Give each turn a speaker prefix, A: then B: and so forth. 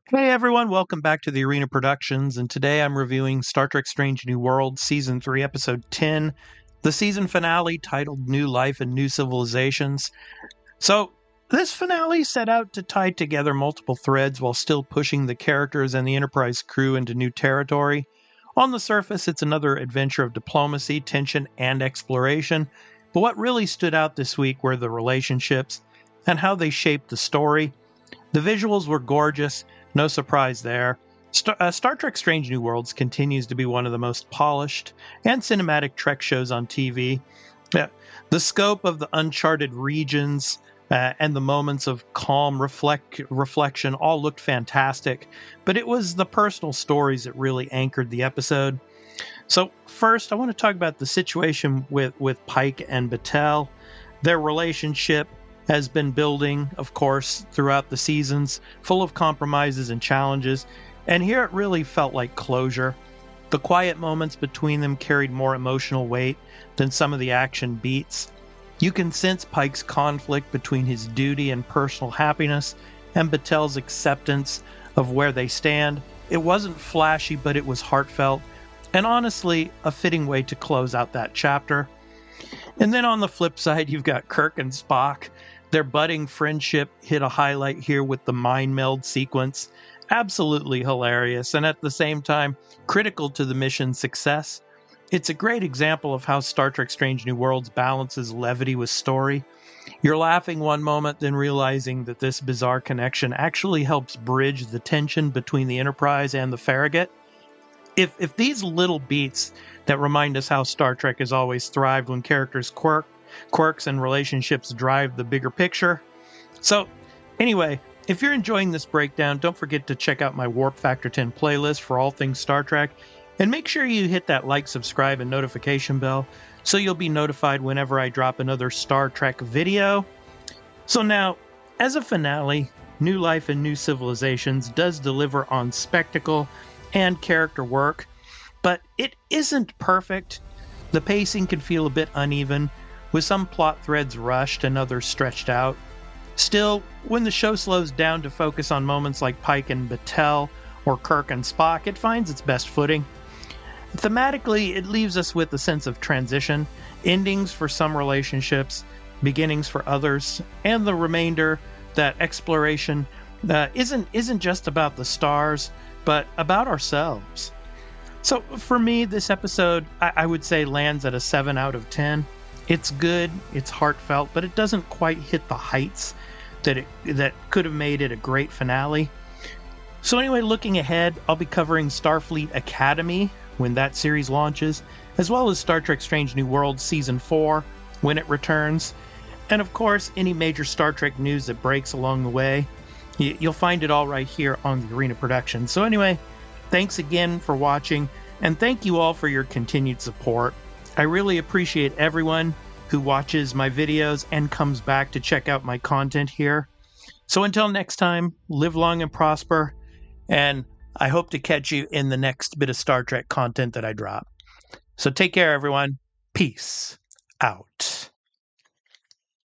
A: Hey everyone, welcome back to the Arena Productions, and today I'm reviewing Star Trek Strange New Worlds Season 3, Episode 10, the season finale titled New Life and New Civilizations. So, this finale set out to tie together multiple threads while still pushing the characters and the Enterprise crew into new territory. On the surface, it's another adventure of diplomacy, tension, and exploration, but what really stood out this week were the relationships and how they shaped the story. The visuals were gorgeous. No surprise there. Star Trek Strange New Worlds continues to be one of the most polished and cinematic Trek shows on TV. The scope of the uncharted regions and the moments of calm reflection all looked fantastic, but it was the personal stories that really anchored the episode. So first, I want to talk about the situation with Pike and Batel. Their relationship has been building, of course, throughout the seasons, full of compromises and challenges, and here it really felt like closure. The quiet moments between them carried more emotional weight than some of the action beats. You can sense Pike's conflict between his duty and personal happiness, and Batel's acceptance of where they stand. It wasn't flashy, but it was heartfelt, and honestly, a fitting way to close out that chapter. And then on the flip side, you've got Kirk and Spock. Their budding friendship hit a highlight here with the mind meld sequence. Absolutely hilarious, and at the same time, critical to the mission's success. It's a great example of how Star Trek Strange New Worlds balances levity with story. You're laughing one moment, then realizing that this bizarre connection actually helps bridge the tension between the Enterprise and the Farragut. If these little beats that remind us how Star Trek has always thrived when characters quirks and relationships drive the bigger picture. So, anyway, if you're enjoying this breakdown, don't forget to check out my Warp Factor 10 playlist for all things Star Trek, and make sure you hit that like, subscribe, and notification bell so you'll be notified whenever I drop another Star Trek video. So now, as a finale, New Life and New Civilizations does deliver on spectacle and character work, but it isn't perfect. The pacing can feel a bit uneven, with some plot threads rushed and others stretched out. Still, when the show slows down to focus on moments like Pike and Batel or Kirk and Spock, it finds its best footing. Thematically, it leaves us with a sense of transition, endings for some relationships, beginnings for others, and the remainder that exploration isn't just about the stars, but about ourselves. So for me, this episode, I would say lands at a 7 out of 10. It's good, it's heartfelt, but it doesn't quite hit the heights that could have made it a great finale. So anyway, looking ahead, I'll be covering Starfleet Academy when that series launches, as well as Star Trek Strange New Worlds Season 4 when it returns, and of course, any major Star Trek news that breaks along the way. You'll find it all right here on the Arena Production. So anyway, thanks again for watching, and thank you all for your continued support. I really appreciate everyone who watches my videos and comes back to check out my content here. So until next time, live long and prosper, and I hope to catch you in the next bit of Star Trek content that I drop. So take care, everyone. Peace out.